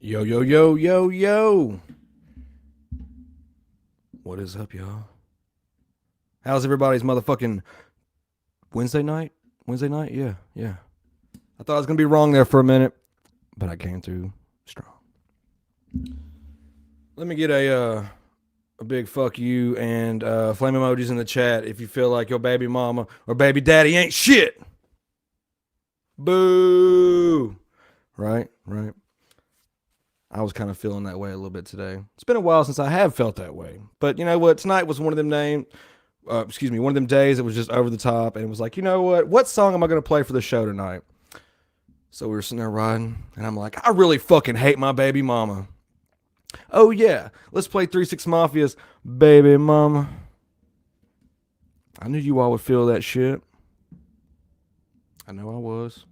Yo, yo, yo, yo, yo. What is up, y'all? How's everybody's motherfucking Wednesday night? Wednesday night? Yeah, yeah. I thought I was going to be wrong there for a minute, but I came through strong. Let me get a big fuck you and flame emojis in the chat if you feel like your baby mama or baby daddy ain't shit. Boo. Right, right. I was kind of feeling that way a little bit today. It's been a while since I have felt that way. But you know what? Tonight was one of them one of them days that was just over the top, and it was like, you know what? What song am I going to play for the show tonight? So we were sitting there riding, and I'm like, I really fucking hate my baby mama. Oh yeah, let's play 3 6 Mafia's Baby Mama. I knew you all would feel that shit. I know I was.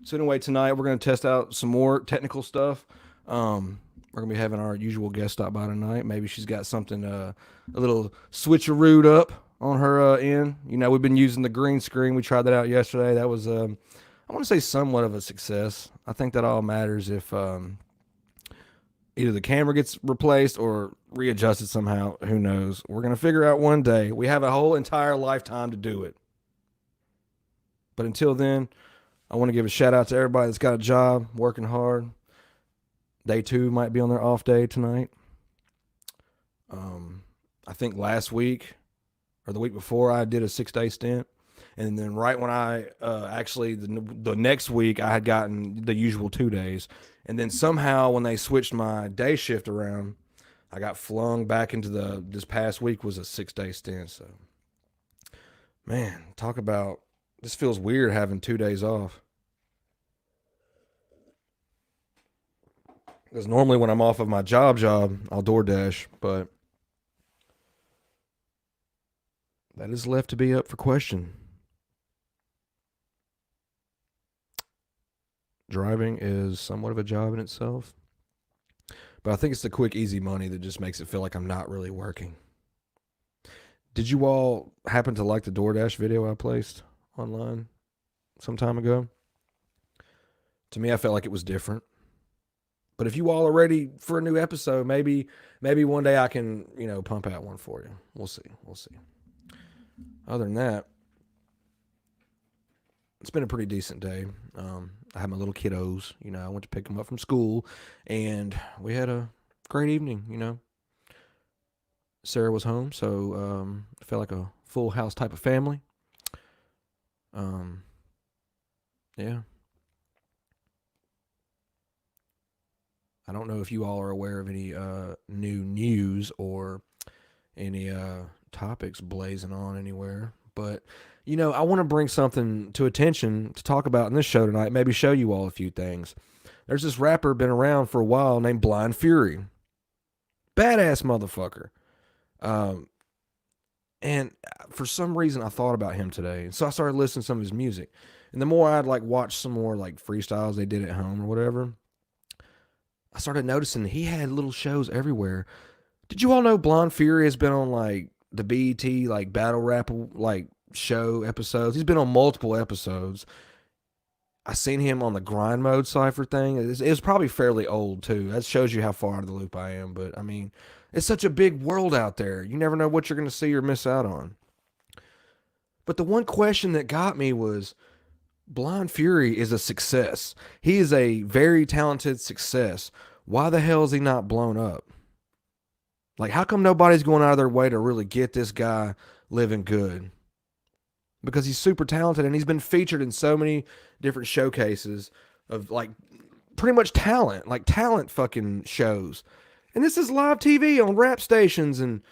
So anyway, tonight we're going to test out some more technical stuff. We're going to be having our usual guest stop by tonight. Maybe she's got something, a little switcherooed up on her end. You know, we've been using the green screen. We tried that out yesterday. That was, I want to say, somewhat of a success. I think that all matters if either the camera gets replaced or readjusted somehow. Who knows? We're going to figure out one day. We have a whole entire lifetime to do it. But until then, I want to give a shout out to everybody that's got a job, working hard. Day 2 might be on their off day tonight. I think last week or the week before I did a 6-day stint. And then right when I the next week I had gotten the usual 2 days. And then somehow when they switched my day shift around, I got flung back into this past week was a 6-day stint. So, man, talk about, this feels weird having 2 days off. Because normally when I'm off of my job, I'll DoorDash, but that is left to be up for question. Driving is somewhat of a job in itself, but I think it's the quick, easy money that just makes it feel like I'm not really working. Did you all happen to like the DoorDash video I placed online some time ago? To me, I felt like it was different. But if you all are ready for a new episode, maybe one day I can, pump out one for you. We'll see. Other than that, it's been a pretty decent day. I had my little kiddos, I went to pick them up from school, and we had a great evening, Sarah was home, so it felt like a full house type of family. Yeah. I don't know if you all are aware of any new news or any topics blazing on anywhere, but I want to bring something to attention to talk about in this show tonight. Maybe show you all a few things. There's this rapper been around for a while named Blind Fury, badass motherfucker. And for some reason, I thought about him today, so I started listening to some of his music. And the more I'd watch some more freestyles they did at home or whatever, I started noticing he had little shows everywhere. Did you all know Blind Fury has been on the BET battle rap show episodes? He's been on multiple episodes. I seen him on the Grind Mode Cypher thing. It was probably fairly old too. That shows you how far out of the loop I am. But I mean, it's such a big world out there. You never know what you're going to see or miss out on. But the one question that got me was, Blind Fury is a success. He is a very talented success. Why the hell is he not blown up? How come nobody's going out of their way to really get this guy living good? Because he's super talented and he's been featured in so many different showcases of pretty much talent fucking shows. And this is live TV on rap stations and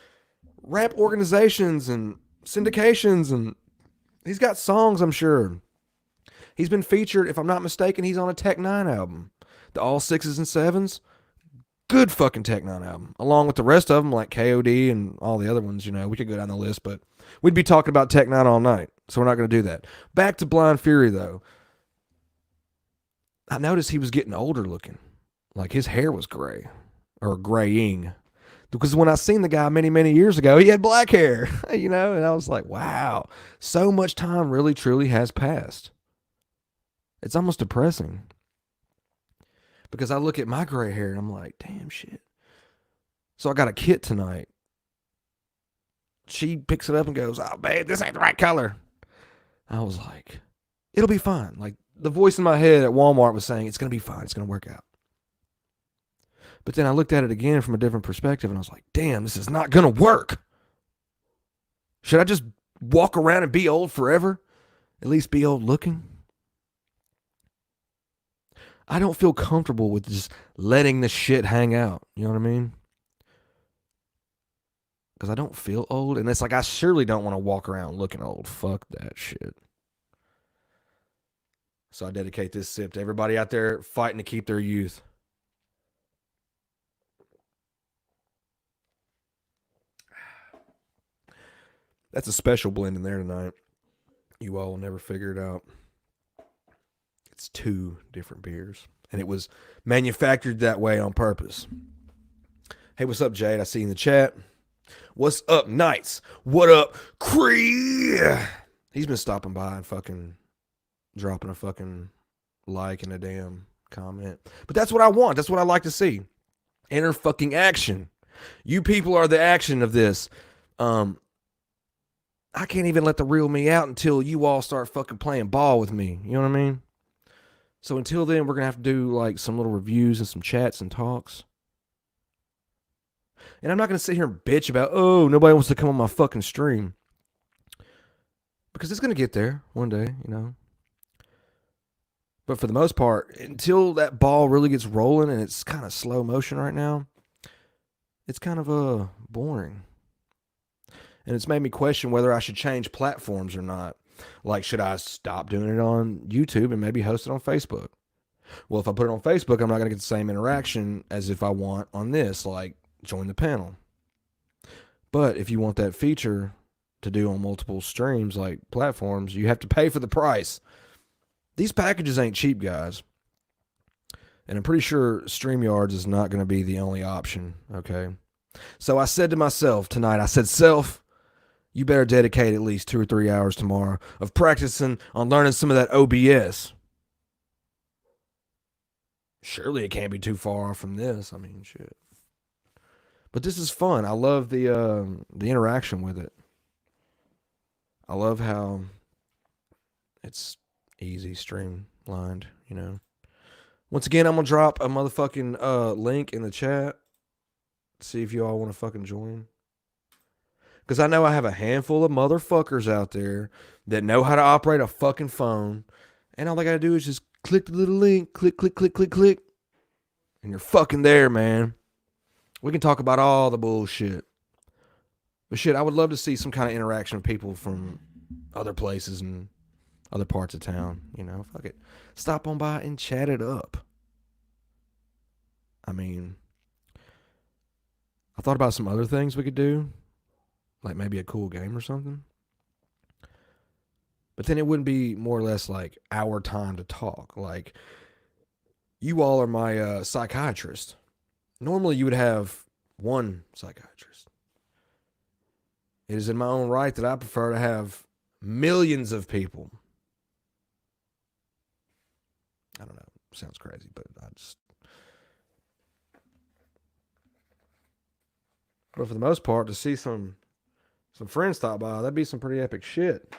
rap organizations and syndications, and he's got songs, I'm sure. He's been featured, if I'm not mistaken, he's on a Tech N9ne album. The All Sixes and Sevens, good fucking Tech N9ne album. Along with the rest of them, like KOD and all the other ones, we could go down the list, but we'd be talking about Tech N9ne all night, so we're not going to do that. Back to Blind Fury, though. I noticed he was getting older looking. His hair was gray, or graying. Because when I seen the guy many, many years ago, he had black hair, and I was like, wow, so much time really, truly has passed. It's almost depressing. Because I look at my gray hair and I'm like, damn shit. So I got a kit tonight. She picks it up and goes, oh, babe, this ain't the right color. I was like, it'll be fine. Like, the voice in my head at Walmart was saying, it's going to be fine. It's going to work out. But then I looked at it again from a different perspective and I was like, damn, this is not going to work. Should I just walk around and be old forever? At least be old looking? I don't feel comfortable with just letting the shit hang out. You know what I mean? Because I don't feel old. And it's like, I surely don't want to walk around looking old. Fuck that shit. So I dedicate this sip to everybody out there fighting to keep their youth. That's a special blend in there tonight. You all will never figure it out. It's 2 different beers. And it was manufactured that way on purpose. Hey, what's up, Jade? I see you in the chat. What's up, Knights? What up, Cree? He's been stopping by and fucking dropping a fucking like and a damn comment. But that's what I want. That's what I like to see. Inner fucking action. You people are the action of this. I can't even let the real me out until you all start fucking playing ball with me. You know what I mean? So until then, we're going to have to do like some little reviews and some chats and talks. And I'm not going to sit here and bitch about, oh, nobody wants to come on my fucking stream. Because it's going to get there one day, you know. But for the most part, until that ball really gets rolling and it's kind of slow motion right now, it's kind of boring. And it's made me question whether I should change platforms or not. Like, should I stop doing it on YouTube and maybe host it on Facebook? Well, if I put it on Facebook, I'm not going to get the same interaction as if I want on this, like join the panel. But if you want that feature to do on multiple streams, like platforms, you have to pay for the price. These packages ain't cheap, guys. And I'm pretty sure StreamYards is not going to be the only option, okay? So I said to myself tonight, I said, self, you better dedicate at least 2 or 3 hours tomorrow of practicing on learning some of that OBS. Surely it can't be too far off from this. I mean, shit. But this is fun. I love the interaction with it. I love how it's easy, streamlined, you know. Once again, I'm going to drop a motherfucking link in the chat. See if you all want to fucking join. Because I know I have a handful of motherfuckers out there that know how to operate a fucking phone. And all they got to do is just click the little link. Click, click, click, click, click. And you're fucking there, man. We can talk about all the bullshit. But shit, I would love to see some kind of interaction with people from other places and other parts of town. You know, fuck it. Stop on by and chat it up. I mean, I thought about some other things we could do. Like maybe a cool game or something. But then it wouldn't be more or less like our time to talk. Like, you all are my psychiatrist. Normally you would have one psychiatrist. It is in my own right that I prefer to have millions of people. I don't know. Sounds crazy, but But for the most part, to see some friends stop by, that'd be some pretty epic shit.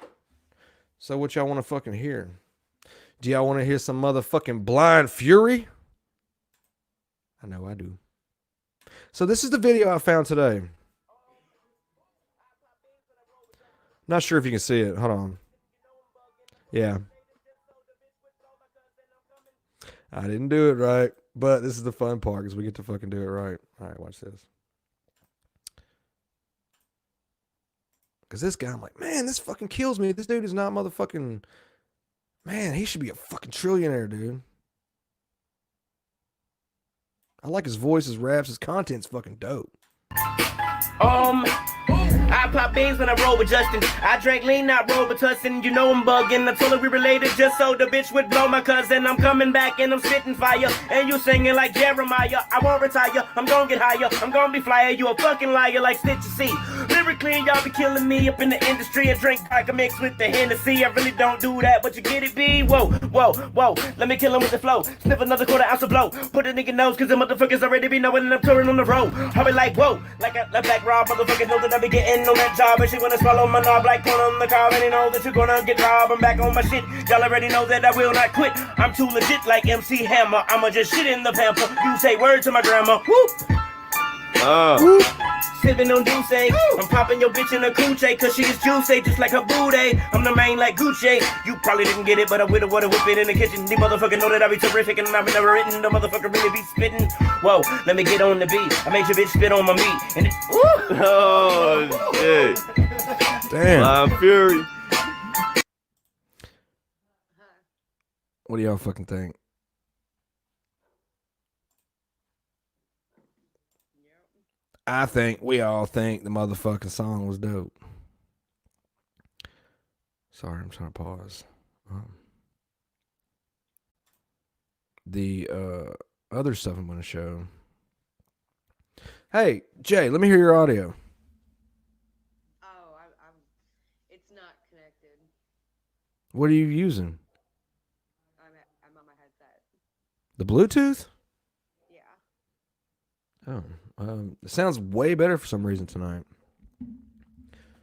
So what y'all want to fucking hear? Do y'all want to hear some motherfucking Blind Fury? I know I do. So this is the video I found today. Not sure if you can see it. Hold on. Yeah. I didn't do it right, but this is the fun part because we get to fucking do it right. All right, watch this. Because this guy, I'm like, man, this fucking kills me. This dude is not motherfucking... Man, he should be a fucking trillionaire, dude. I like his voice, his raps, his content's fucking dope. I pop beans when I roll with Justin. I drank lean, not Robitussin. You know I'm bugging. I told her we related just so the bitch would blow my cousin. I'm coming back and I'm spitting fire. And you singing like Jeremiah. I won't retire. I'm gonna get higher. I'm gonna be flyer. You a fucking liar like Stitch C. lyrically, y'all be killing me up in the industry. I drink vodka mixed with the Hennessy. I really don't do that, but you get it, B? Whoa, whoa, whoa. Let me kill him with the flow. Sniff another quarter ounce of blow. Put a nigga nose, cause the motherfuckers already be knowing that I'm touring on the road. I be like, whoa, like a black raw motherfucker know that I be getting on that job. And she wanna swallow my knob like corn on the cob. And they know that you're gonna get robbed. I'm back on my shit. Y'all already know that I will not quit. I'm too legit like MC Hammer. I'ma just shit in the pamper. You say word to my grandma. Whoop. Sipping on Douce. I'm popping your bitch in a coochie, cause she's juicy, just like her booty. I'm the main like Gucci. You probably didn't get it, but I with a water whip it in the kitchen. These motherfuckers know that I be terrific and I've never written. The motherfucker really be spitting. Whoa, let me get on the beat. I made your bitch spit on my meat. And it, Oh, shit. Damn. Blind Fury. What do y'all fucking think? We all think the motherfucking song was dope. Sorry, I'm trying to pause. The other stuff I'm going to show. Hey, Jay, let me hear your audio. Oh, it's not connected. What are you using? I'm on my headset. The Bluetooth? Yeah. Oh, it sounds way better for some reason tonight.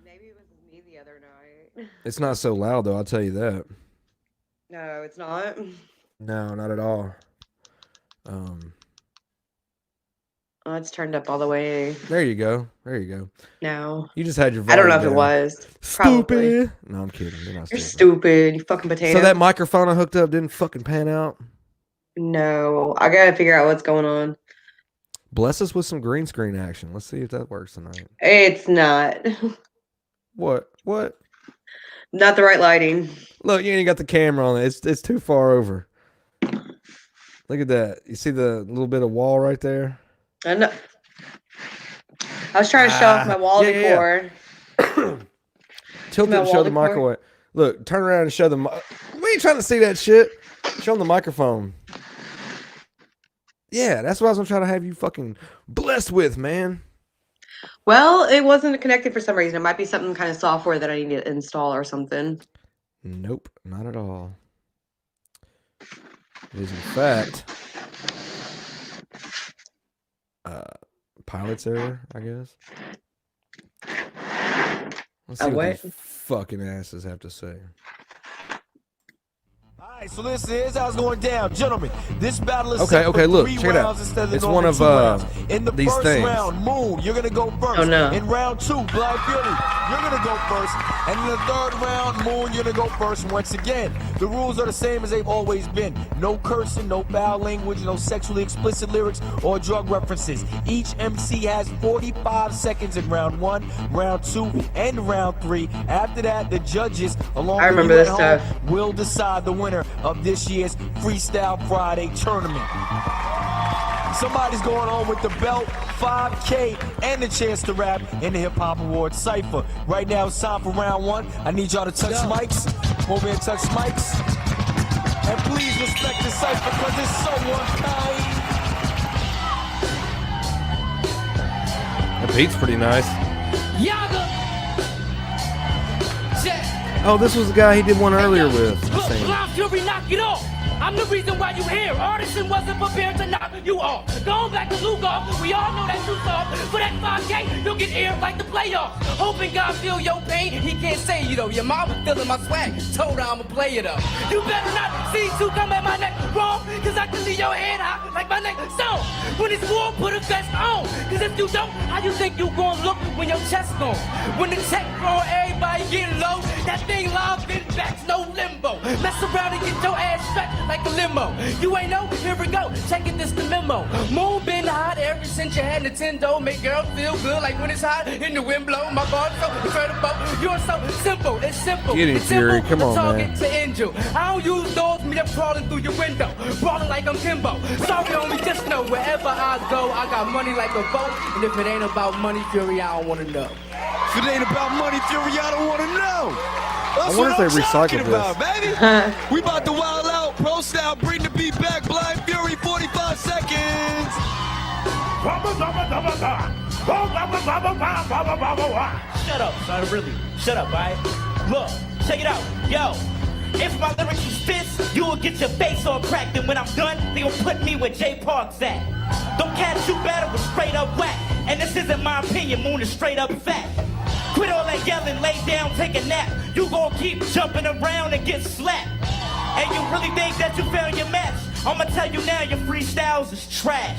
Maybe it was me the other night. It's not so loud, though, I'll tell you that. No, it's not. No, not at all. Oh, it's turned up all the way There you go. There you go. now. You just had your I don't volume know if it down. was. Probably. Stupid. No, I'm kidding. You're not You're stupid. stupid. You fucking potato. So that microphone I hooked up didn't fucking pan out? No, I gotta figure out what's going on. Bless us with some green screen action. Let's see if that works tonight. It's not. What? What? Not the right lighting. Look, you ain't got the camera on it. It's too far over. Look at that. You see the little bit of wall right there? I know. I was trying to show off my wall yeah. decor. Tilt it My and show wall the decor? microwave. Look, turn around and show them. We ain't trying to see that shit. Show them the microphone. Yeah, that's what I was trying to have you fucking blessed with, man. Well, it wasn't connected for some reason. It might be something kind of software that I need to install or something. Nope, not at all. It is in fact pilot's error, I guess. Let's see what these fucking asses have to say. Alright, so this is how it's going down. Gentlemen, this battle is Okay, set okay, for look, 3 check it out. rounds instead of the It's normal one of, 2 rounds. In the these first things. round, Moon, you're gonna go first. Oh, no. In round 2, Blind Fury, you're gonna go first. And in the third round, Moon, you're gonna go first once again. The rules are the same as they've always been. No cursing, no foul language, no sexually explicit lyrics or drug references. Each MC has 45 seconds in round 1, round 2, and round 3. After that, the judges, along I with remember you at this home, stuff. will decide the winner of this year's Freestyle Friday tournament. Somebody's going home with the belt, 5K, and the chance to rap in the Hip Hop Awards Cypher. Right now, it's time for round 1. I need y'all to touch mics. Over here, touch mics. And please respect the Cypher because it's so unkind. That beat's pretty nice. Yaga. Oh, this was the guy he did one earlier with. Look, Blind Fury, knock it off. I'm the reason why you here. Artisan wasn't prepared to knock you off. Going back to Lugoff, we all know that you soft. For that 5K, you'll get aired like the playoffs. Hoping God feel your pain. He can't say you though. Your mama feeling my swag. Told her I'ma play it up. You better not see two come at my neck wrong. Cause I can leave your head high like my neck stone. When it's war, put a vest on. Cause if you don't, how you think you gon' look when your chest gone? When the check roll, everybody get low. That thing live in back, no limbo. Mess around and get your ass stretched like a limo. You ain't know? Here we go. Check it, this the memo. Moon been hot ever since you had Nintendo. Make girls feel good like when it's hot in the wind blow. My bars so incredible. You're so simple. It's simple. Get it, it's Fury. simple. Come on, target man. to injure. I don't use doors, me up crawling through your window. Brawling like I'm Kimbo. Sorry, homie, just know wherever I go, I got money like a boat. And if it ain't about money, Fury, I don't wanna know. If it ain't about money, Fury, I don't want to know. That's I wonder what if they I'm talking recycled about, baby. We about to wild out. Pro style, bring the beat back. Blind Fury, 45 seconds. Shut up, son, really. Shut up, alright? Look, check it out. Yo, if my lyrics was fists, you will get your face all cracked. And when I'm done, they gon' put me where Jay Park's at. Don't catch you battle with straight up whack. And this isn't my opinion, Moon is straight up fat. Quit all that yelling, lay down, take a nap. You gon' keep jumping around and get slapped. And you really think that you found your match? I'ma tell you now, your freestyles is trash.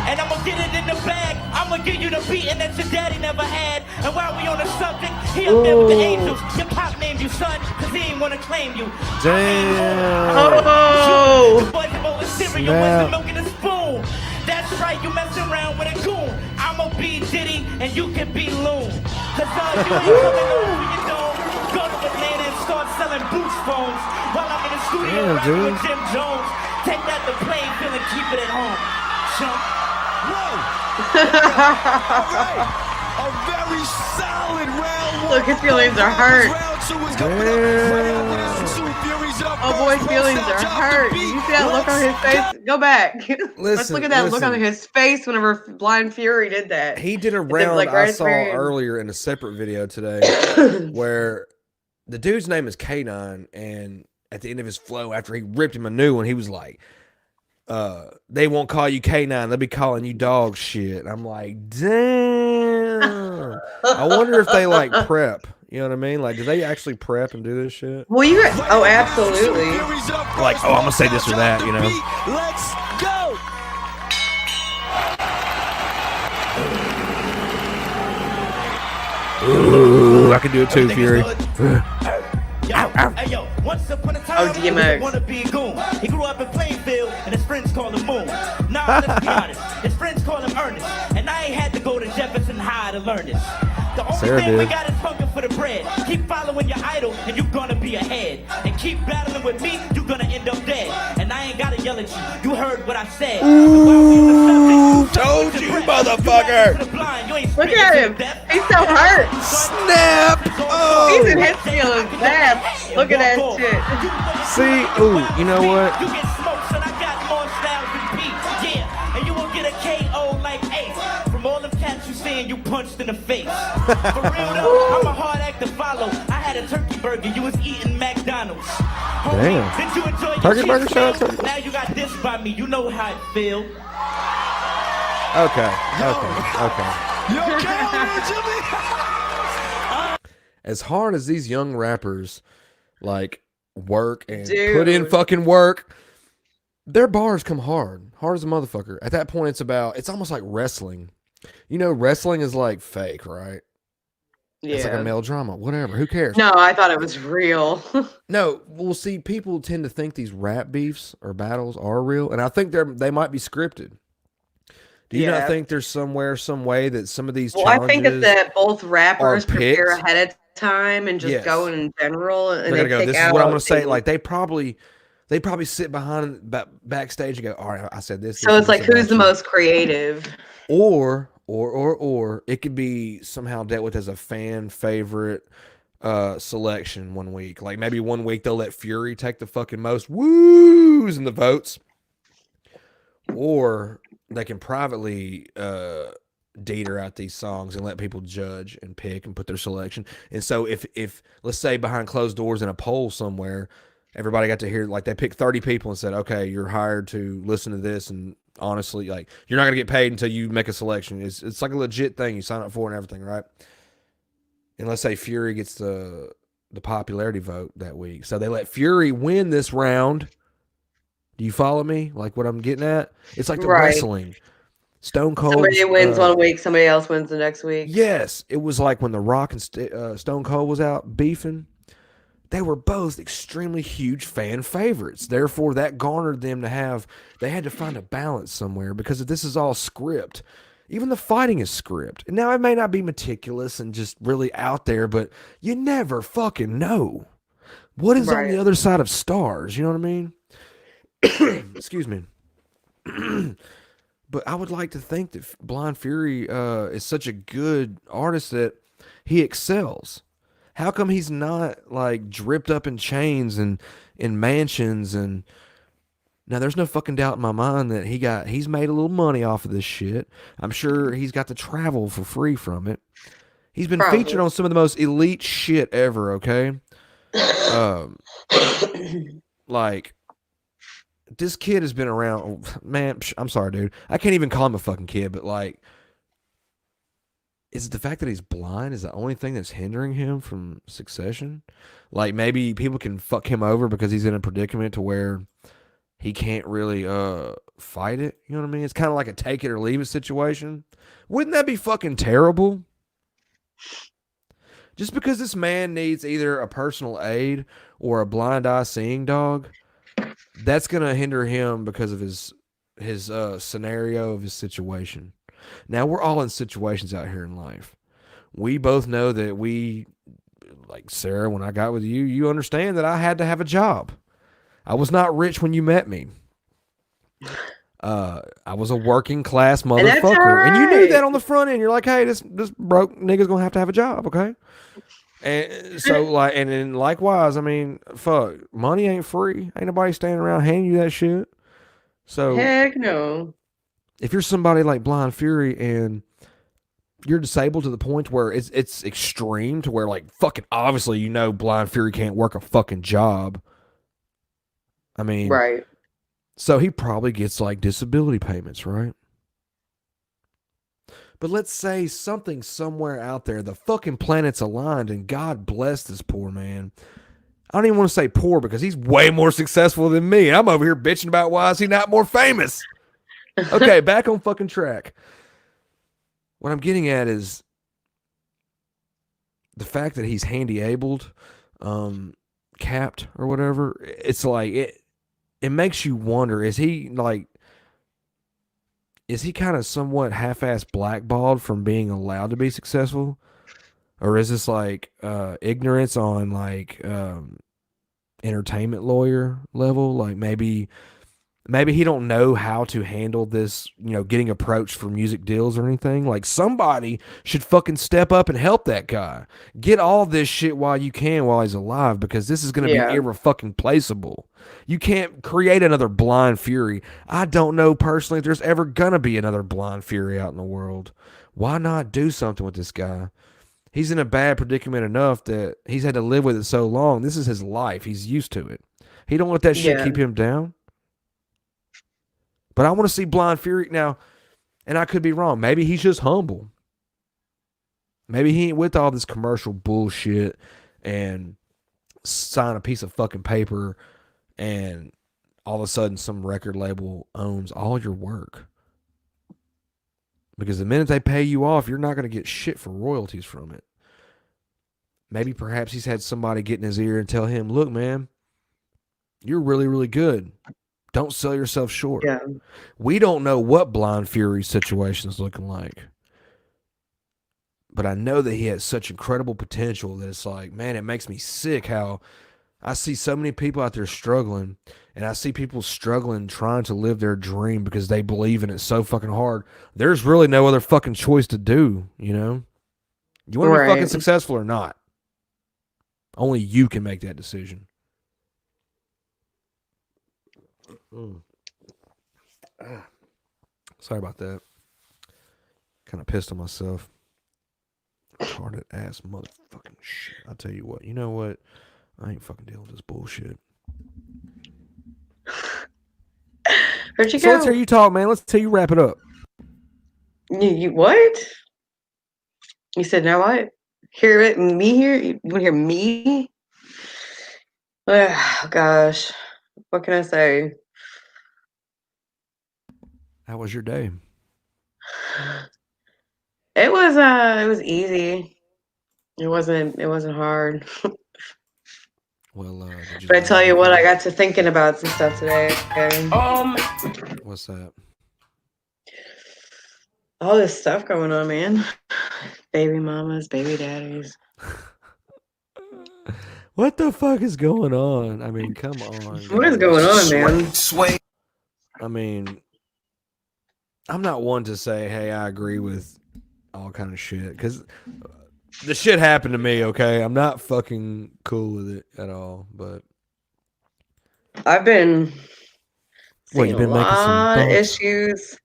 And I'ma get it in the bag. I'ma give you the beating that your daddy never had. And while we on the subject, he up there with the angels. Your pop named you son, cause he ain't wanna claim you. Damn. Oh, The boys are rolling cereal, where's the milk in the spoon? That's right, you messing around with a goon. I'ma be Diddy and you can be Loon. Cause you ain't coming over your dome. Go to Atlanta and start selling boost phones. While I'm in the studio Damn, rapping dude. with Jim Jones. Take that to plane field and keep it at home. Chump. Alright, a very solid round one. look, his feelings are hurt. Round two is coming up. Round two, Fury's up Oh, first. boy's feelings Post are out, hurt. drop the You beat. see that look on his face? Go back. Let's Listen, look at that look on listen. his face whenever Blind Fury did that. He did a then, round like, I right at saw the very end. earlier in a separate video today where the dude's name is K9, and at the end of his flow, after he ripped him a new one, he was like, they won't call you K9, they'll be calling you dog shit. I'm like, damn. I wonder if they like prep. You know what I mean? Like, do they actually prep and do this shit? Well, you oh, absolutely. Fury's up first. Like, oh, I'm gonna say this or Post that, out, you drop know? the beat. Let's go. Ooh, I can do it too, Fury. Hey, yo, once upon a time, Oh, he DMX. wanna be a goon. He grew up in Plainfield, and his friends call him Moon. Nah, let's be honest, his friends call him Ernest. And I ain't had to go to Jefferson High to learn this. The only Sarah thing we did. got is hunger for the bread. Keep following your idol, and you're gonna be ahead. And keep battling with me, you're gonna end up dead. And I ain't gotta yell at you, you heard what I said. Ooh, told you, motherfucker. Look at him. He's so hurt. Snap! He's in Oh, his feelings bad. Look at that shit. see, ooh, you know what? You get smoked, son. I got more styles than Pete. Yeah, and you will get a KO like Ace. From all them cats you seeing, you punched in the face. For real though, I'm a hard act to follow. I had a turkey burger, you was eating McDonald's. Homie, Damn. did you enjoy your Turkey cheese burger, shout out meal? turkey. Now you got this by me, you know how it feel. Okay. You okay, Jimmy? As hard as these young rappers like work and Dude. put in fucking work, their bars come hard as a motherfucker. At that point, it's almost like wrestling. You know, wrestling is like fake, right? It's like a Yeah. melodrama, whatever. Who cares? No, I thought it was real. No, well, see, people tend to think these rap beefs or battles are real, and I think they might be scripted. Do you not Yeah. think there's some way that some of these Well, I think challenges that both rappers prepare picked. ahead of time and just Yes. go in general, and they're they gonna go, pick this is out what I'm gonna say? things. Like they probably sit behind backstage and go, all right, I said this. So this, it's like, this, and who's the that most creative? or it could be somehow dealt with as a fan favorite selection one week. Like maybe one week they'll let Fury take the fucking most woos in the votes, or they can privately deeter out these songs and let people judge and pick and put their selection. And so if let's say behind closed doors in a poll somewhere, everybody got to hear, like they picked 30 people and said, okay, you're hired to listen to this, and honestly, like you're not gonna get paid until you make a selection. It's like a legit thing you sign up for and everything, right? And let's say Fury gets the popularity vote that week, so they let Fury win this round. Do you follow me? Like what I'm getting at? It's like the Right. wrestling. Stone Cold. Somebody wins one week, somebody else wins the next week. Yes, it was like when The Rock and Stone Cold was out beefing. They were both extremely huge fan favorites. Therefore, that garnered them they had to find a balance somewhere, because this is all script. Even the fighting is script. Now, it may not be meticulous and just really out there, but you never fucking know what is on Right. the other side of stars. You know what I mean? Excuse me. But I would like to think that Blind Fury is such a good artist that he excels. How come he's not like dripped up in chains and in mansions and Now, there's no fucking doubt in my mind that he's made a little money off of this shit. I'm sure he's got to travel for free from it. He's been Probably. featured on some of the most elite shit ever, okay? Like, this kid has been around, man, I'm sorry, dude. I can't even call him a fucking kid, but like, is it the fact that he's blind is the only thing that's hindering him from succession? Like, maybe people can fuck him over because he's in a predicament to where he can't really fight it. You know what I mean? It's kind of like a take it or leave it situation. Wouldn't that be fucking terrible? Just because this man needs either a personal aid or a blind eye seeing dog, that's gonna hinder him because of his scenario of his situation. Now, we're all in situations out here in life. We both know that like Sarah, when I got with you, you understand that I had to have a job. I was not rich when you met me. I was a working class motherfucker. And you knew that on the front end. You're like, hey, this broke nigga's gonna have a job, okay? And so like, and then likewise, I mean, fuck, money ain't free. Ain't nobody standing around handing you that shit. So Heck no. if you're somebody like Blind Fury and you're disabled to the point where it's extreme to where like fucking obviously you know Blind Fury can't work a fucking job. I mean, Right. so he probably gets like disability payments, right? But let's say something somewhere out there, the fucking planets aligned and God bless this poor man. I don't even want to say poor because he's way more successful than me. I'm over here bitching about why is he not more famous? Okay, back on fucking track. What I'm getting at is the fact that he's handy abled, capped or whatever. It's like it makes you wonder, is he kind of somewhat half-ass blackballed from being allowed to be successful? Or is this like ignorance on like entertainment lawyer level? Like maybe he don't know how to handle this, you know, getting approached for music deals or anything. Like somebody should fucking step up and help that guy. Get all this shit while you can while he's alive, because this is going to be irrefucking-placeable. You can't create another Blind Fury. I don't know personally if there's ever going to be another Blind Fury out in the world. Why not do something with this guy? He's in a bad predicament enough that he's had to live with it so long. This is his life. He's used to it. He don't let that shit keep him down. But I want to see Blind Fury now, and I could be wrong. Maybe he's just humble. Maybe he ain't with all this commercial bullshit and sign a piece of fucking paper and all of a sudden some record label owns all your work. Because the minute they pay you off, you're not going to get shit for royalties from it. Maybe perhaps he's had somebody get in his ear and tell him, look, man, you're really, really good. Don't sell yourself short. Yeah. We don't know what Blind Fury's situation is looking like. But I know that he has such incredible potential that it's like, man, it makes me sick how I see so many people out there struggling, and I see people struggling trying to live their dream because they believe in it so fucking hard. There's really no other fucking choice to do, you know? You want to be fucking successful or not? Only you can make that decision. Sorry about that. Kind of pissed on myself. Retarded ass motherfucking shit. I'll tell you what. You know what? I ain't fucking dealing with this bullshit. Where'd you So go? let's hear you talk, man. Let's hear you wrap it up. You what? You said now what? Hear it? Me here? You want to hear me? Oh, gosh. What can I say? How was your day? It was easy. It wasn't hard. Well, But I tell you what, I got to thinking about some stuff today. What's that? All this stuff going on, man. Baby mamas, baby daddies. What the fuck is going on? I mean, come on. What is going on, man? Sway. I mean, I'm not one to say, hey, I agree with all kind of shit, because the shit happened to me, okay? I'm not fucking cool with it at all, but I've been What, Seen you a been making some lot of thoughts? issues.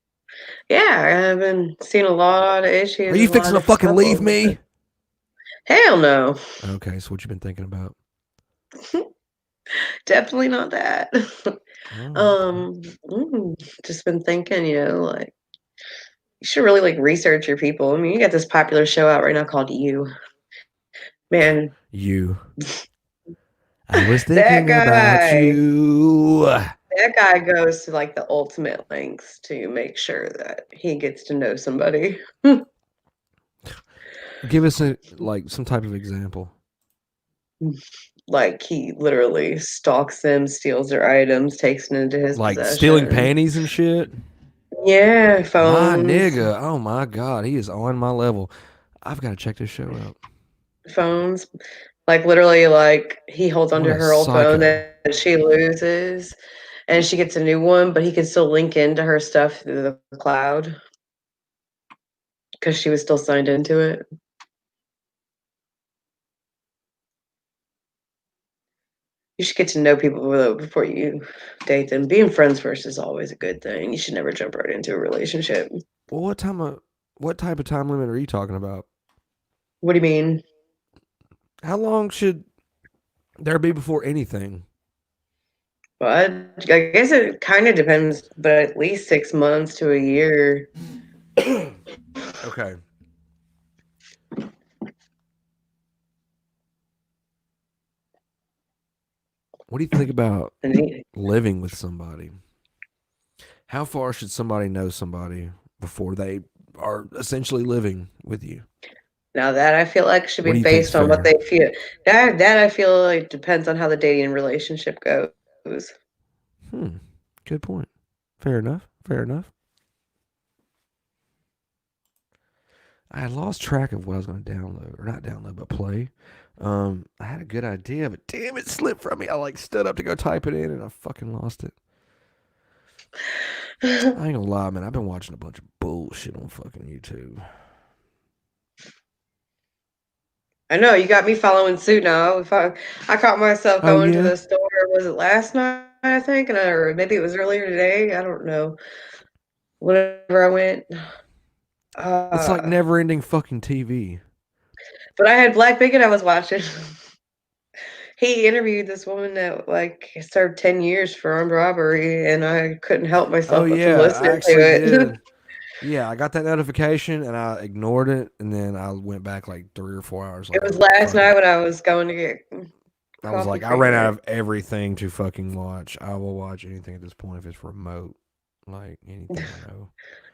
Yeah, I've been seeing a lot of issues. Are you with a lot fixing of to fucking different leave couples. me? Hell no. Okay, so what you been thinking about? Definitely not that. Oh, Just been thinking, like you should really like research your people. I mean, you got this popular show out right now called You. Man, you. I was that thinking about guy, you. that guy goes to like the ultimate lengths to make sure that he gets to know somebody. Give us some type of example. Like he literally stalks them, steals their items, takes them into his Like stealing possession. panties and shit. Yeah, My phones, nigga. Oh my god, he is on my level. I've got to check this show out. phones. Like literally, like he holds What onto a her old phone psycho. that she loses, and she gets a new one, but he can still link into her stuff through the cloud because she was still signed into it. You should get to know people though before you date them. Being friends first is always a good thing. You should never jump right into a relationship. Well, what type of time limit are you talking about? What do you mean? How long should there be before anything? But I guess it kind of depends, but at least 6 months to a year. Okay. What do you think about And he, living with somebody? How far should somebody know somebody before they are essentially living with you? now that I feel like should What be do you think's based on what fair? they feel. That I feel like depends on how the dating relationship goes. Good point. Fair enough. Fair enough. I had lost track of what I was going to download, or not download, but play. I had a good idea, but damn, it slipped from me. I like stood up to go type it in, and I fucking lost it. I ain't gonna lie, man. I've been watching a bunch of bullshit on fucking YouTube. I know you got me following suit now. If I caught myself Oh going to yeah, the store. Was it last night? I think, or maybe it was earlier today. I don't know. Whenever I went, it's like uh, never-ending fucking TV. but I had Black Bigot I was watching. He interviewed this woman that like served 10 years for armed robbery, and I couldn't help Oh myself but from yeah, I listening to actually it. did. Yeah, I got that notification and I ignored it, and then I went back like 3 or 4 hours It later. was I was like, last fuck it. night when I was going to get I was coffee like, I for ran you. out of everything to fucking watch. I will watch anything at this point if it's remote, like anything I know.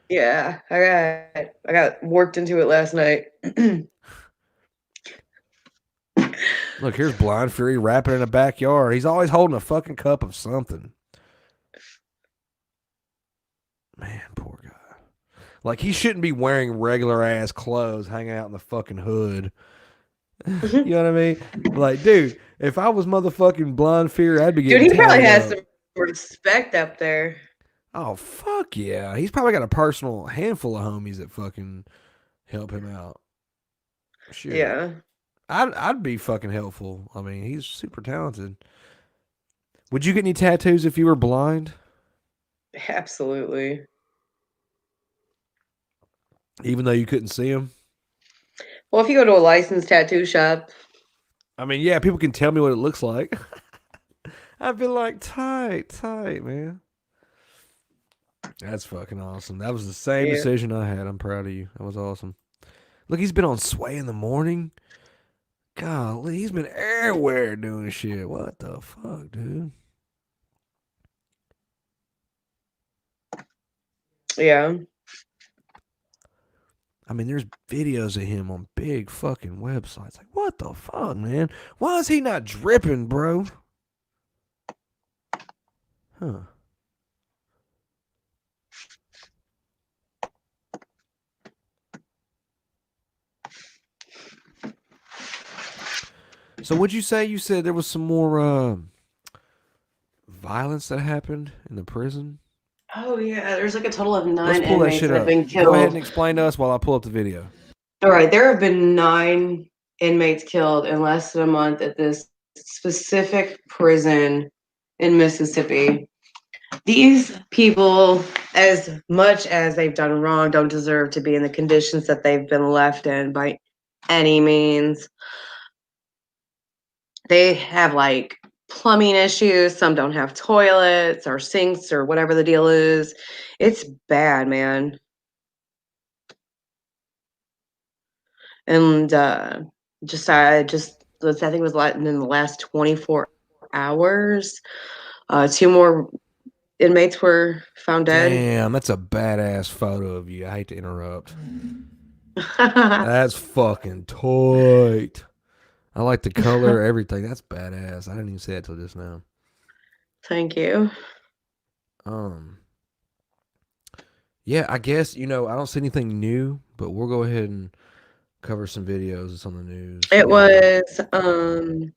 Yeah, I got worked into it last night. Look, here's Blind Fury rapping in a backyard. He's always holding a fucking cup of something. Man, poor guy. Like, he shouldn't be wearing regular ass clothes, hanging out in the fucking hood. You know what I mean? Like, dude, if I was motherfucking Blind Fury, I'd be Dude, getting he probably tatted has up. some respect up there. Oh, fuck yeah. He's probably got a personal handful of homies that fucking help him out. Shit. Yeah. I'd be fucking helpful. I mean, he's super talented. Would you get any tattoos if you were blind? Absolutely. Even though you couldn't see them? Well, if you go to a licensed tattoo shop, I mean, yeah, people can tell me what it looks like. I'd be like, tight, man. That's fucking awesome. That was the same yeah. decision I had. I'm proud of you. That was awesome. Look, he's been on Sway in the Morning. Golly, he's been everywhere doing shit. What the fuck, dude? Yeah. I mean, there's videos of him on big fucking websites. Like, what the fuck, man? Why is he not dripping, bro? Huh. So what'd you say? You said there was some more violence that happened in the prison? Oh yeah, there's like a total of 9 Let's pull that inmates shit that have up. been Go ahead and killed. explain to us while I pull up the video. All right, there have been 9 inmates killed in less than a month at this specific prison in Mississippi. These people, as much as they've done wrong, don't deserve to be in the conditions that they've been left in by any means. They have like plumbing issues. Some don't have toilets or sinks or whatever the deal is. It's bad, man. And I think it was in the last 24 hours, 2 more inmates were found dead. Damn, that's a badass photo of you. I hate to interrupt. That's fucking tight. I like the color, everything. That's badass. I didn't even say that till just now. Thank you. Yeah, I guess, I don't see anything new, but we'll go ahead and cover some videos that's on the news. It was on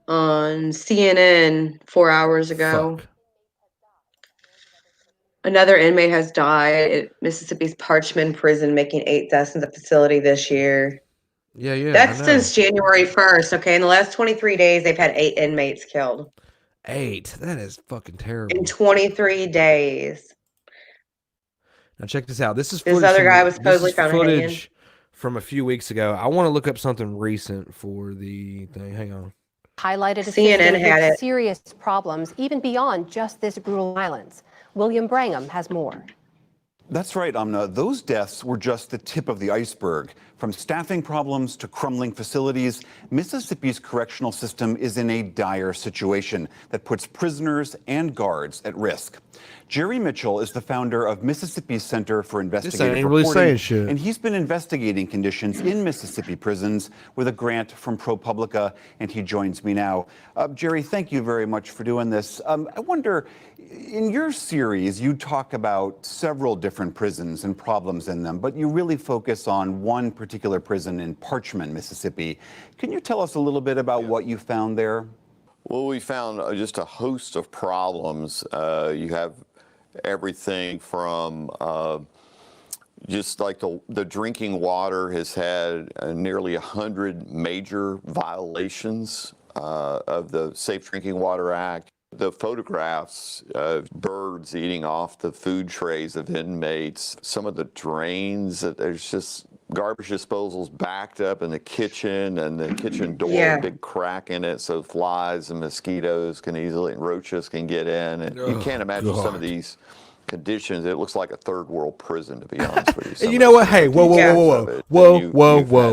CNN 4 hours ago. Fuck. Another inmate has died at Mississippi's Parchman Prison, making 8 deaths in the facility this year. Yeah. That's since January 1st. Okay, in the last 23 days, they've had 8 inmates killed. 8? That is fucking terrible. In 23 days. Now check this out. This other guy was supposedly found hanging. footage from a few weeks ago. I want to look up something recent for the thing. Hang on. Highlighted a CNN system had with it. serious problems, even beyond just this brutal violence. William Brangham has more. That's right, Amna. Those deaths were just the tip of the iceberg. From staffing problems to crumbling facilities, Mississippi's correctional system is in a dire situation that puts prisoners and guards at risk. Jerry Mitchell is the founder of Mississippi's Center for Investigative ain't really Reporting, saying shit. and he's been investigating conditions in Mississippi prisons with a grant from ProPublica, and he joins me now. Jerry, thank you very much for doing this. I wonder, in your series, you talk about several different prisons and problems in them, but you really focus on one particular prison in Parchman, Mississippi. Can you tell us a little bit about what you found there? Well, we found just a host of problems. You have everything from just like the drinking water has had nearly 100 major violations of the Safe Drinking Water Act. The photographs of birds eating off the food trays of inmates, some of the drains, there's just garbage disposals backed up in the kitchen, and the kitchen door, a big crack in it, so flies and mosquitoes can easily, and roaches can get in. And you can't imagine some of these conditions. It looks like a third world prison, to be honest with you. You know what? Hey, whoa.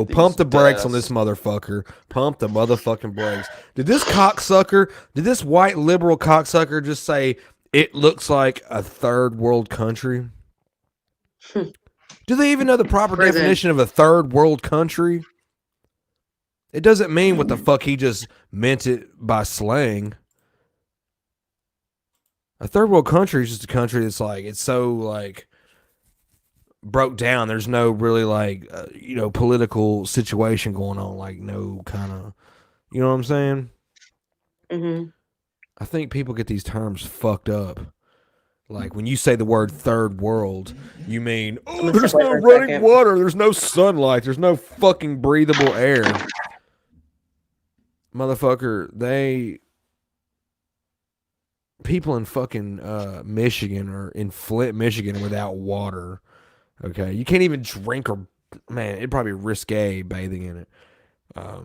Pump the brakes on this motherfucker. Pump the motherfucking brakes. Did this white liberal cocksucker just say it looks like a third world country? Do they even know the proper definition of a third world country? It doesn't mean what the fuck he just meant it by slang. A third world country is just a country that's like, it's so like broke down. There's no really like, political situation going on. Like no kind of, you know what I'm saying? Mm-hmm. I think people get these terms fucked up. Like when you say the word third world, you mean, there's no running water, there's no sunlight, there's no fucking breathable air. Motherfucker, people in fucking Michigan or in Flint, Michigan without water. Okay. You can't even drink or, man, it'd probably be risque bathing in it. I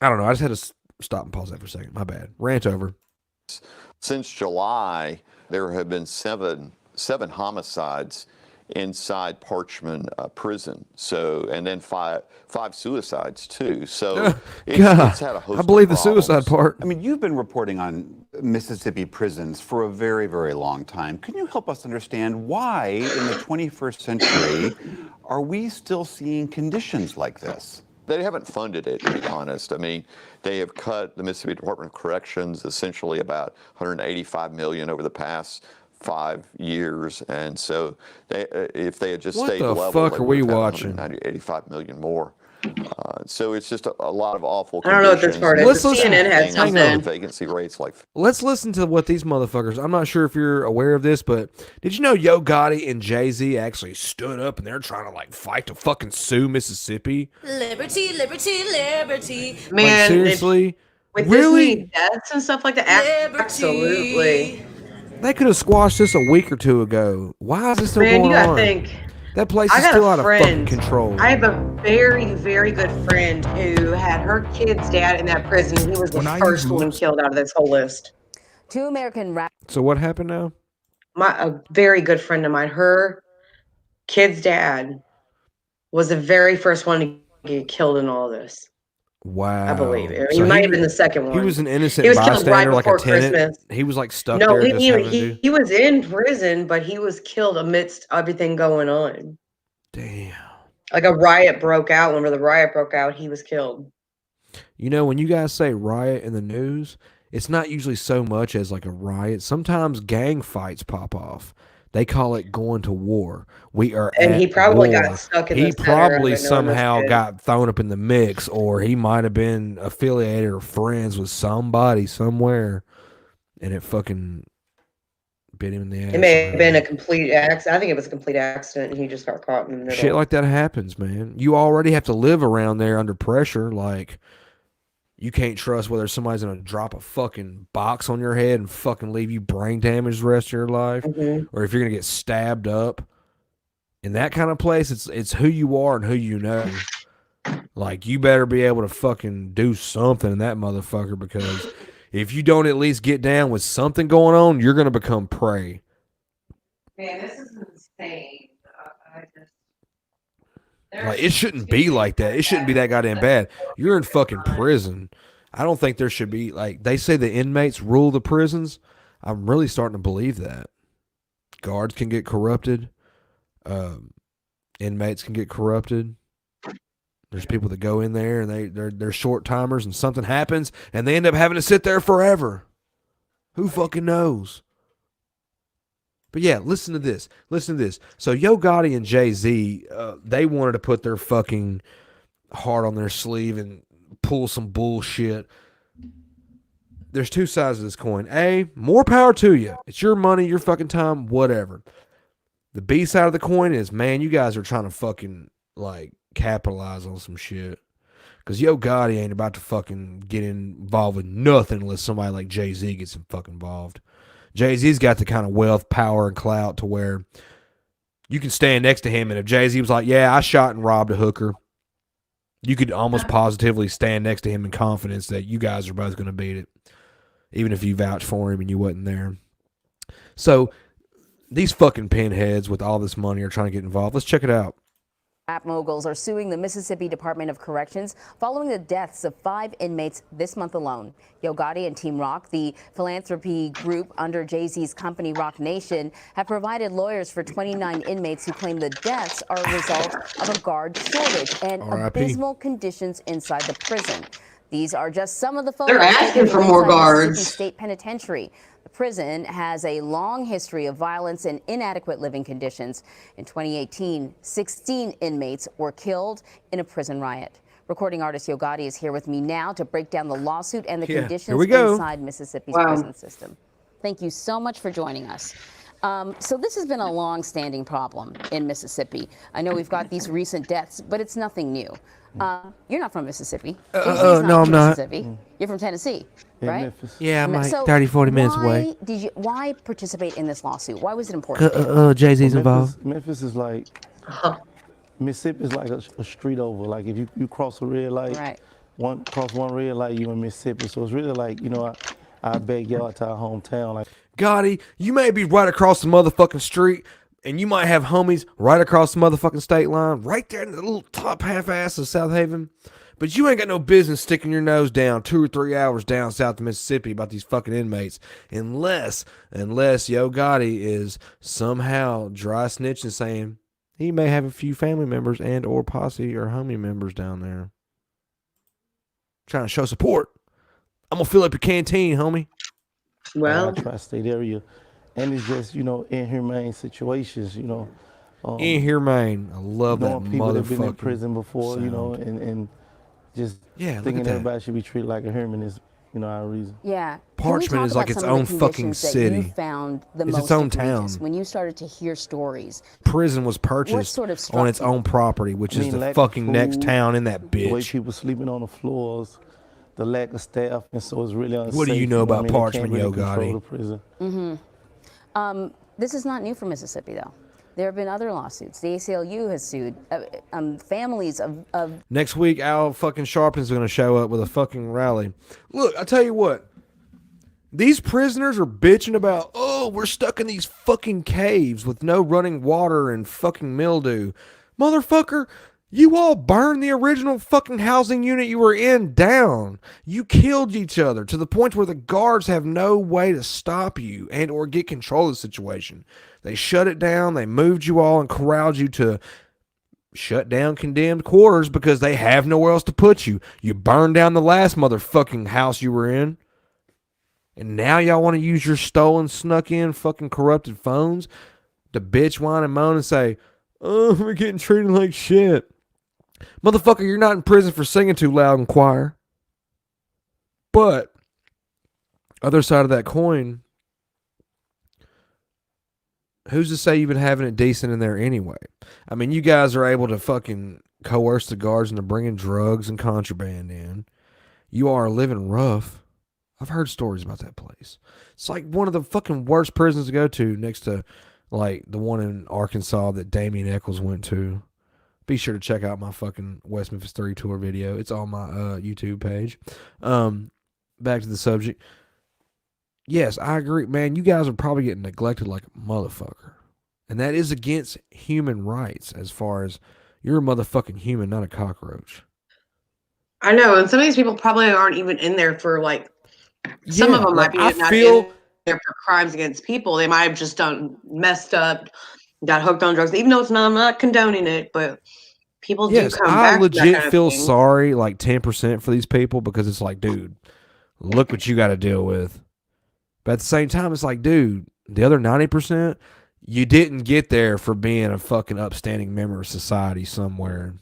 don't know. I just had to stop and pause that for a second. My bad. Rant over. Since July, there have been seven homicides inside Parchman prison. So, and then five suicides too. So it's had a host I believe of the suicide part. I mean, you've been reporting on Mississippi prisons for a very, very long time. Can you help us understand why in the 21st century are we still seeing conditions like this? They haven't funded it, to be honest. I mean, they have cut the Mississippi Department of Corrections essentially about $185 million over the past 5 years, and so if they had just stayed level, what the fuck are we watching? $85 million more. So it's just a lot of awful conditions. I don't know what this part is. CNN has something. Vacancy rates like. Let's listen to what these motherfuckers. I'm not sure if you're aware of this, but did you know Yo Gotti and Jay-Z actually stood up and they're trying to like fight to fucking sue Mississippi? Liberty, liberty, liberty. Man, like, seriously, With Really? Disney deaths and stuff like that, absolutely. They could have squashed this a week or two ago. Why is this still Man, going you gotta on? think. That place I is got still a out of fucking friend. control. I have a very, very good friend who had her kid's dad in that prison. He was the first one killed out of this whole list. 2 American rappers. So what happened now? A very good friend of mine, her kid's dad was the very first one to get killed in all this. Wow. I believe it. So He might have been the second one. He was an innocent He was killed right bystander, like a before tenant. Christmas. He was like stuck No, there. Just having to he, do. he was in prison, but he was killed amidst everything going on. Damn. Like a riot broke out. Whenever the riot broke out, he was killed. You know, when you guys say riot in the news, it's not usually so much as like a riot. Sometimes gang fights pop off. They call it going to war. We are And at he probably war. got stuck in He the center of probably it, no one somehow knows. got thrown up in the mix, or he might have been affiliated or friends with somebody somewhere, and it fucking bit him in the ass. It may have been man. a complete accident. I think it was a complete accident, and he just got caught in the middle. Shit like that happens, man. You already have to live around there under pressure. Like, you can't trust whether somebody's gonna drop a fucking box on your head and fucking leave you brain damaged the rest of your life, or if you're gonna get stabbed up. In that kind of place, it's who you are and who you know. Like, you better be able to fucking do something in that motherfucker, because if you don't at least get down with something going on, you're gonna become prey. Man, this is insane. Like, it shouldn't be like that. It shouldn't be that goddamn bad. You're in fucking prison. I don't think there should be, like, they say the inmates rule the prisons. I'm really starting to believe that. Guards can get corrupted. Inmates can get corrupted. There's people that go in there and they're short timers, and something happens and they end up having to sit there forever. Who fucking knows? But yeah, listen to this. Listen to this. So Yo Gotti and Jay-Z, they wanted to put their fucking heart on their sleeve and pull some bullshit. There's two sides of this coin. A, more power to you. It's your money, your fucking time, whatever. The B side of the coin is, man, you guys are trying to fucking, like, capitalize on some shit. Because Yo Gotti ain't about to fucking get involved with nothing unless somebody like Jay-Z gets him fucking involved. Jay-Z's got the kind of wealth, power, and clout to where you can stand next to him, and if Jay-Z was like, yeah, I shot and robbed a hooker, you could almost positively stand next to him in confidence that you guys are both going to beat it, even if you vouch for him and you wasn't there. So these fucking pinheads with all this money are trying to get involved. Let's check it out. Rap moguls are suing the Mississippi Department of Corrections following the deaths of 5 inmates this month alone. Yo Gotti and Team Rock, the philanthropy group under Jay-Z's company Rock Nation, have provided lawyers for 29 inmates who claim the deaths are a result of a guard shortage and R.I.P. abysmal conditions inside the prison. These are just some of the photos They're asking taken for from more inside guards. Mississippi State Penitentiary. The prison has a long history of violence and inadequate living conditions. In 2018, 16 inmates were killed in a prison riot. Recording artist Yo Gotti is here with me now to break down the lawsuit and the Here conditions we go. inside Mississippi's prison system. Thank you so much for joining us. So this has been a long-standing problem in Mississippi. I know we've got these recent deaths, but it's nothing new. You're not from Mississippi. no, I'm not. Mississippi. You're from Tennessee, right? Yeah, I'm like So 30, 40 minutes why away. why participate in this lawsuit? Why was it important? Jay-Z's involved. Memphis is like, Mississippi is like a street over. Like if you cross a red light, Right. cross one red light, you in Mississippi. So it's really like, I beg y'all to our hometown. Like, Gotti, you may be right across the motherfucking street, and you might have homies right across the motherfucking state line, right there in the little top half-ass of South Haven. But you ain't got no business sticking your nose down 2 or 3 hours down south of Mississippi about these fucking inmates, unless Yo Gotti is somehow dry snitching, saying he may have a few family members and or posse or homie members down there. Trying to show support. I'm gonna fill up your canteen, homie. Well, tri-state area, and it's just inhumane situations. Inhumane. I love that knowing people that have been in motherfucking prison before, sound. and just Yeah, look thinking at that. everybody should be treated like a human is, our reason. Yeah. Parchment Can we talk is like about its some of own the fucking conditions that city. you found the It's most its own egregious town. when you started to hear stories? Prison was purchased sort of struck on its you? own property, which I is mean, the lack of fucking next food, town in that The way bitch. people sleeping on the floors, the lack of staff, and so it's really unsafe. What do you know about they Parchment, can't really Yo Gotti? control the prison. This is not new for Mississippi, though. There have been other lawsuits. The ACLU has sued families of Next week, Al fucking Sharpton's going to show up with a fucking rally. Look, I tell you what. These prisoners are bitching about, oh, we're stuck in these fucking caves with no running water and fucking mildew. Motherfucker, you all burned the original fucking housing unit you were in down. You killed each other to the point where the guards have no way to stop you and or get control of the situation. They shut it down. They moved you all and corralled you to shut down condemned quarters because they have nowhere else to put you. You burned down the last motherfucking house you were in. And now y'all want to use your stolen, snuck in, fucking corrupted phones to bitch, whine, and moan and say, oh, we're getting treated like shit. Motherfucker, you're not in prison for singing too loud in choir. But, other side of that coin, who's to say you've been having it decent in there anyway? I mean, you guys are able to fucking coerce the guards into bringing drugs and contraband in. You are living rough. I've heard stories about that place. It's like one of the fucking worst prisons to go to, next to like the one in Arkansas that Damien Eccles went to. Be sure to check out my fucking West Memphis 3 tour video. It's on my YouTube page. Back to the subject. Yes, I agree, man. You guys are probably getting neglected like a motherfucker. And that is against human rights, as far as you're a motherfucking human, not a cockroach. I know, and some of these people probably aren't even in there for like. Some of them might be not in there for crimes against people. They might have just done messed up, got hooked on drugs. Even though I'm not condoning it, but people do come back. I legit feel sorry, like 10% for these people, because it's like, dude, look what you got to deal with. But at the same time, it's like, dude, the other 90%, you didn't get there for being a fucking upstanding member of society somewhere.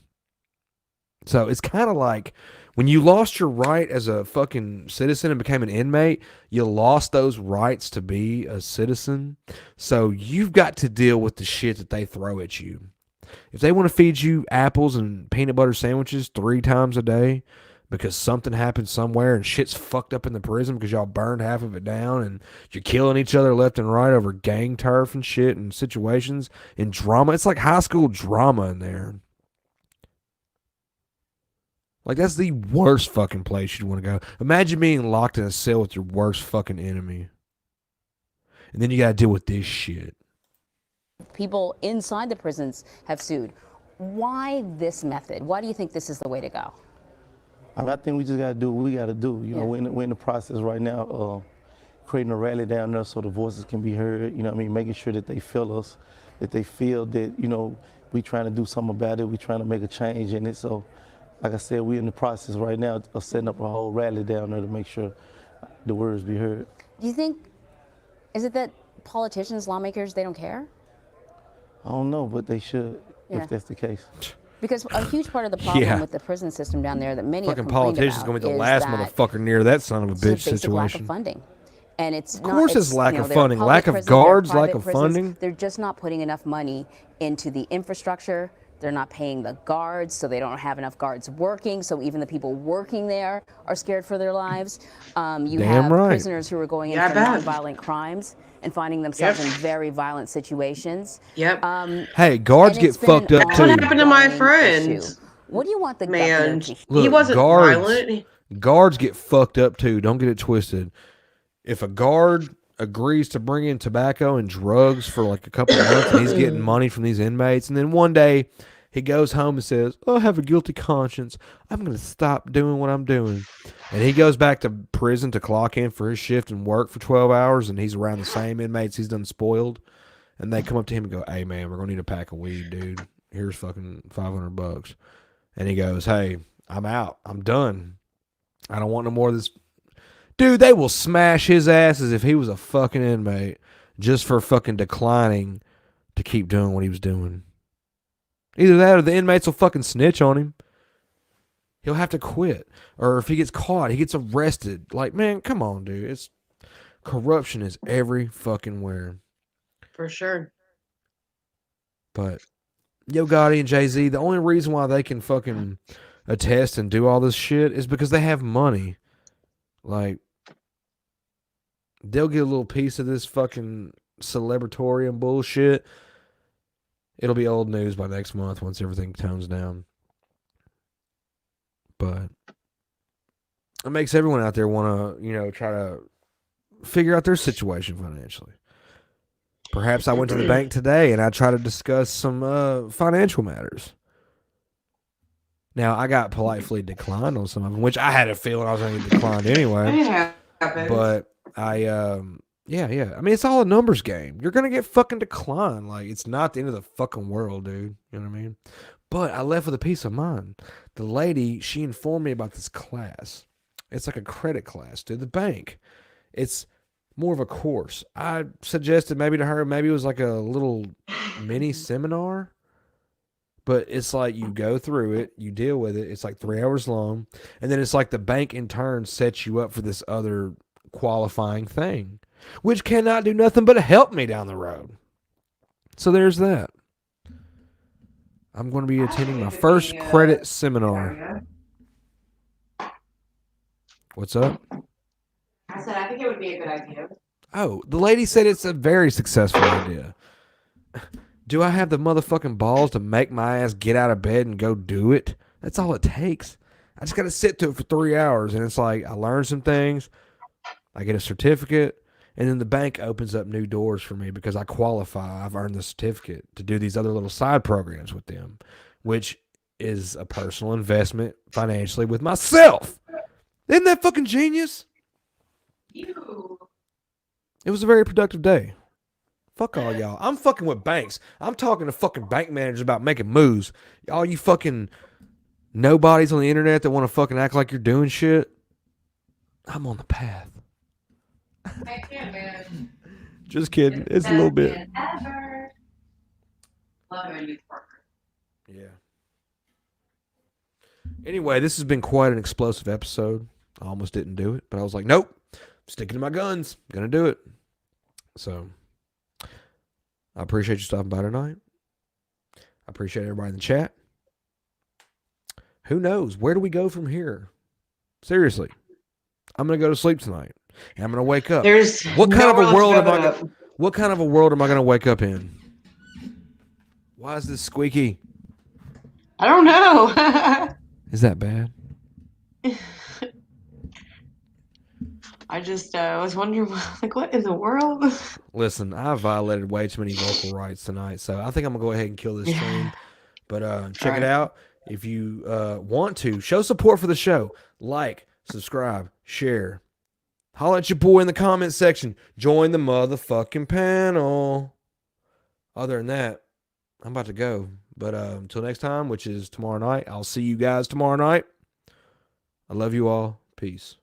So it's kind of like, when you lost your right as a fucking citizen and became an inmate, you lost those rights to be a citizen. So you've got to deal with the shit that they throw at you. If they want to feed you apples and peanut butter sandwiches 3 times a day because something happened somewhere and shit's fucked up in the prison because y'all burned half of it down and you're killing each other left and right over gang turf and shit and situations and drama. It's like high school drama in there. Like, that's the worst fucking place you'd want to go. Imagine being locked in a cell with your worst fucking enemy. And then you got to deal with this shit. people inside the prisons have sued. Why this method? Why do you think this is the way to go? I think we just got to do what we got to do. You know, we're in the process right now creating a rally down there so the voices can be heard, you know what I mean, making sure that they feel us, that they feel that, you know, we trying to do something about it, we trying to make a change in it. So, like I said, we're in the process right now of setting up a whole rally down there to make sure the words be heard. Do you think, is it that politicians, lawmakers, they don't care? I don't know, but they should, if that's the case. Because a huge part of the problem with the prison system down there that many fucking have complained politicians about gonna be the is last that motherfucker near that son of a it's bitch basic lack of situation. funding. And it's Of course it's lack of they're funding, public lack of prisons, they're guards, lack private of prisons. funding. They're just not putting enough money into the infrastructure. They're not paying the guards, so they don't have enough guards working. So even the people working there are scared for their lives. You Damn have right. prisoners who are going in for nonviolent crimes and finding themselves in very violent situations. Hey, guards And it's get been fucked an up too. What happened to my ongoing friend? issue. What do you want the Man, governor to Look, he wasn't guards, violent. Guards get fucked up too. Don't get it twisted. If a guard agrees to bring in tobacco and drugs for like a couple of months and he's getting money from these inmates, and then one day he goes home and says, "Oh, I have a guilty conscience. I'm going to stop doing what I'm doing." And he goes back to prison to clock in for his shift and work for 12 hours, and he's around the same inmates he's done spoiled. And they come up to him and go, "Hey, man, we're going to need a pack of weed, dude. Here's fucking $500. And he goes, "Hey, I'm out. I'm done. I don't want no more of this." Dude, they will smash his ass as if he was a fucking inmate just for fucking declining to keep doing what he was doing. Either that or the inmates will fucking snitch on him. He'll have to quit. Or if he gets caught, he gets arrested. Like, man, come on, dude. Corruption is every fucking where. For sure. But Yo Gotti and Jay-Z, the only reason why they can fucking attest and do all this shit is because they have money. Like, they'll get a little piece of this fucking celebratorium bullshit. It'll be old news by next month once everything tones down. But it makes everyone out there want to, you know, try to figure out their situation financially. Perhaps I went to the bank today and I tried to discuss some financial matters. Now, I got politely declined on some of them, which I had a feeling I was going to get declined anyway. Yeah. But yeah. I mean, it's all a numbers game. You're going to get fucking declined. Like, it's not the end of the fucking world, dude. You know what I mean? But I left with a peace of mind. The lady, she informed me about this class. It's like a credit class, dude. The bank. It's more of a course. I suggested maybe to her, maybe it was like a little mini seminar. But it's like you go through it, you deal with it. It's like 3 hours long. And then it's like the bank in turn sets you up for this other qualifying thing, which cannot do nothing but help me down the road. So there's that. I'm going to be attending my first credit seminar. What's up? I said, I think it would be a good idea. Oh, the lady said it's a very successful idea. Do I have the motherfucking balls to make my ass get out of bed and go do it? That's all it takes. I just got to sit to it for 3 hours, and it's like I learn some things, I get a certificate, and then the bank opens up new doors for me because I qualify. I've earned the certificate to do these other little side programs with them, which is a personal investment financially with myself. Isn't that fucking genius? Ew. It was a very productive day. Fuck all y'all. I'm fucking with banks. I'm talking to fucking bank managers about making moves. All you fucking nobodies on the internet that want to fucking act like you're doing shit. I'm on the path. I can't, man. Just kidding. It's a little bit. Ever. Love him, youth worker. Yeah. Anyway, this has been quite an explosive episode. I almost didn't do it, but I was like, nope. Sticking to my guns. Gonna do it. So, I appreciate you stopping by tonight. I appreciate everybody in the chat. Who knows? Where do we go from here? Seriously. I'm going to go to sleep tonight. And I'm going to wake up. What kind of a world am I going to wake up in? Why is this squeaky? I don't know. Is that bad? I just was wondering, like, what in the world? Listen, I violated way too many vocal rights tonight, so I think I'm going to go ahead and kill this stream. But check it out. If you want to, show support for the show. Like, subscribe, share. Holla at your boy in the comment section. Join the motherfucking panel. Other than that, I'm about to go. But until next time, which is tomorrow night, I'll see you guys tomorrow night. I love you all. Peace.